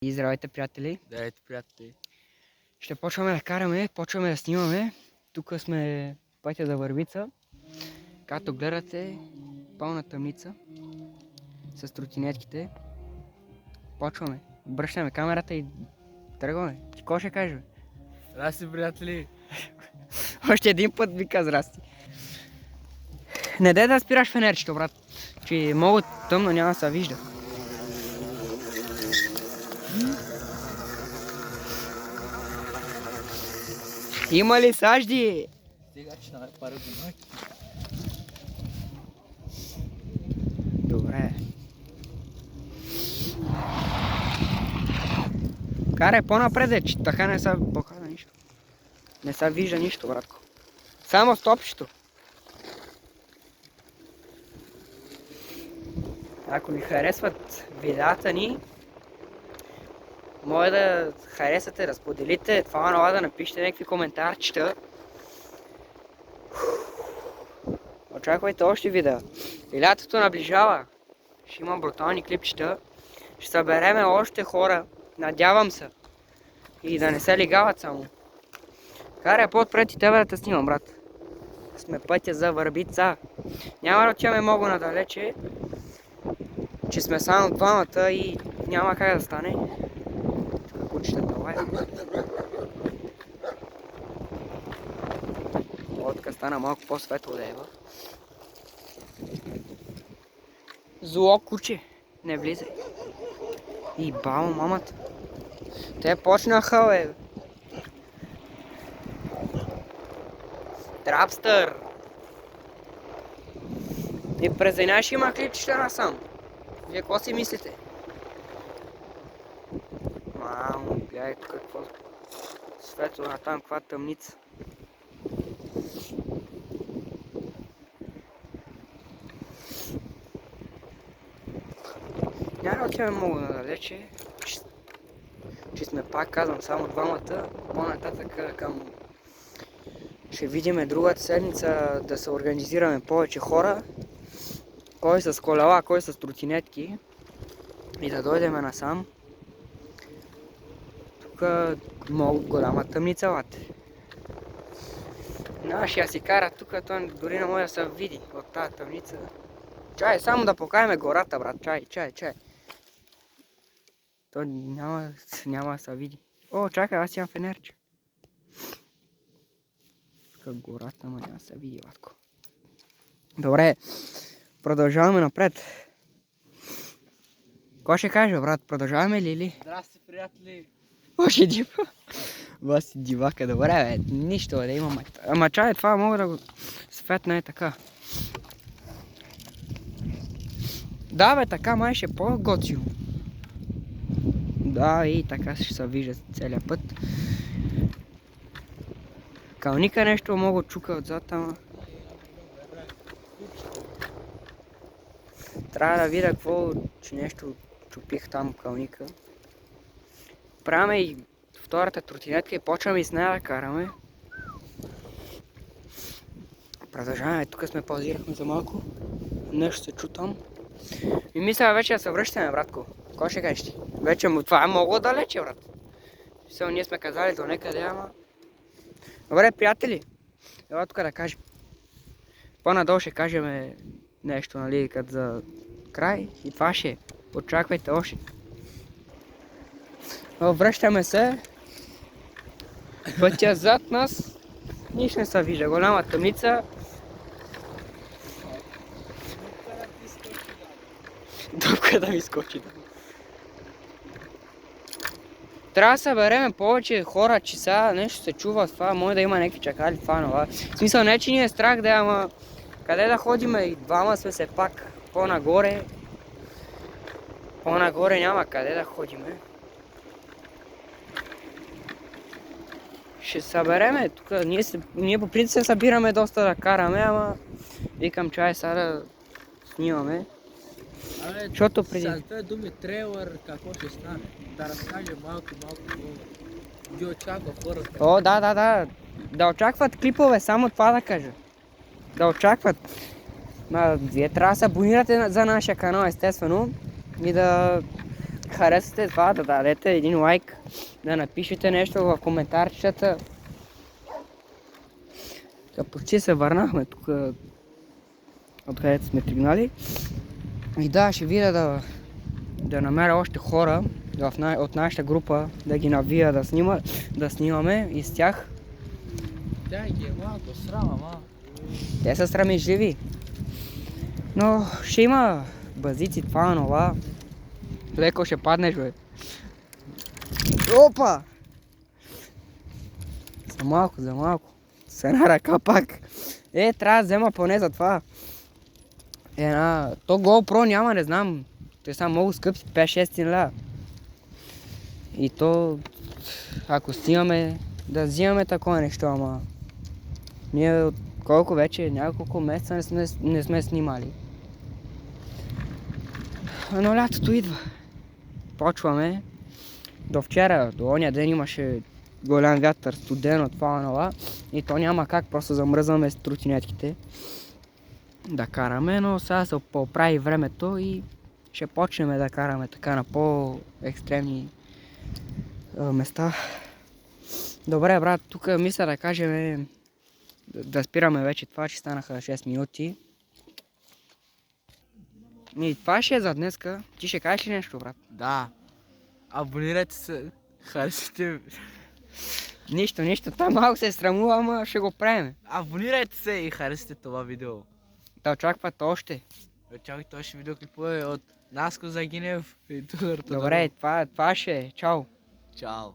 И здравейте, приятели! Здравейте, приятели! Ще почваме да караме, почваме да снимаме. Тук сме пътя за Върбица. Както гледате, пълна тъмница с тротинетките. Почваме. Обръщаме камерата и тръгваме. Ти какво ще кажеш? Здрасти, приятели! Още един път вика здрасти. Не дай да спираш фенерчето, брат. Че е много тъмно, няма да се вижда. Има ли сажди? Стига, че на пара домаки. Добре. Карай по-напред, че така не се показва нищо. Не се вижда нищо, братко. Само стопчето. Ако ви харесват видеята ни, може да харесате, да споделите това нова, да напишете някакви коментарчета. Очаквайте още видеа. И лятото наближава. Ще имам брутални клипчета. Ще събереме още хора. Надявам се. И да не се лигават само. Карай по-отпред и тебе да те снимам, брат. Сме пътя за Върбица. Няма да отиваме много надалече. Че сме само двамата и няма как да стане. Тук кучетата лая. Лодка стана малко по-светло да ева. Зло куче. Не влизай. И бамо мамата. Те почнаха, бе. Трапстър. И през деня ще има клипчета насам. Вие какво си мислите? Мамо, гледай тук какво светло на там, каква тъмница. Няма да отиваме много надалече, че сме, пак казвам, само двамата. По-нататък към... Ще видим другата седмица да се организираме повече хора. Кой с колела, кой с тротинетки. И да дойдем насам. Тук много голяма тъмница, лате. Нашия си кара тук, той дори не може да се види от тази тъмница. Чай, само да покажем гората, брат. Чай. То няма да се види. О, чакай, аз имам фенерче. Тук гората, ама няма да се види, батко. Добре, продължаваме напред. Кой ще каже, брат? Продължаваме ли? Здрасти, приятели! Още дива. Баси дивака, добре, бе. Нищо да има. Ама чай, това мога да го светна е така. Да, бе, така май ще е по-готино. Да, и така ще се вижда целият път. Калника нещо много чука отзад, ама... Трябва да видя какво, че нещо чупих там калника. Правяме и втората тротинетка и почваме и с нея да караме. Продължаваме, тук сме паузирахме за малко. Нещо се чу там. И мисля вече да се връщаме, братко. Кой ще кажеш ти? Вече това е много далече, брат. Все, ние сме казали до некъде, ама... Добре, приятели, ела тук да кажем. По-надолу ще кажем нещо, нали, като за край. И това ще е. Очаквайте още. Връщаме се. Пътя зад нас. Нищо не се вижда. Голяма тъмница. Дупка да ми скочи. Трябва да събереме повече хора, че сега нещо се чува с това, може да има някакви чакали, това, нова. В смисъл не, че ни е страх да е, ама къде да ходим и двама сме се пак по-нагоре. По-нагоре няма къде да ходим. Ще събереме тук, ние по принцип се събираме доста да караме, ама викам чай сега да снимаме. Защото преди... С две думи, трейлър, какво ще стане? Да разкажем малко ги очаква хората. О, да. Да очакват клипове, само това да кажа. Да очакват. Вие трябва да се абонирате за нашия канал, естествено. И да харесате това, да дадете един лайк, да напишете нещо в коментарчета. Почти се върнахме тук, откъдето сме тръгнали. И да, ще видя да намеря още хора от нашата група, да ги навия да снимаме и с тях. Да, ги е малко срама, ма. Те са срамежливи. Но ще има базици, това, нова. Леко ще паднеш, бе. Опа! За малко. С една ръка пак. Трябва да взема поне за това. То GoPro няма, не знам. Те са много скъпи, 5-6 лева. И то, ако снимаме, да взимаме такова нещо, ама ние от колко вече, няколко месеца не сме снимали. Но лятото идва. Почваме. До вчера, до оня ден имаше голям вятър, студено, това, нова. И то няма как, просто замръзваме с тротинетките да караме, но сега се поправи времето и ще почнем да караме така на по-екстремни места. Добре, брат, тук мисля да кажем да спираме вече това, че станаха 6 минути. И това ще е за днеска. Ти ще кажеш ли нещо, брат? Да. Абонирайте се, харесайте. Нищо. Там малко се срамува, ама ще го правим. Абонирайте се и харесайте това видео. Да очакват още. Очаквайте още видеоклипове от Наско Загинев и Тодор Тодоров. Добре, това ще е. Чао. Чао.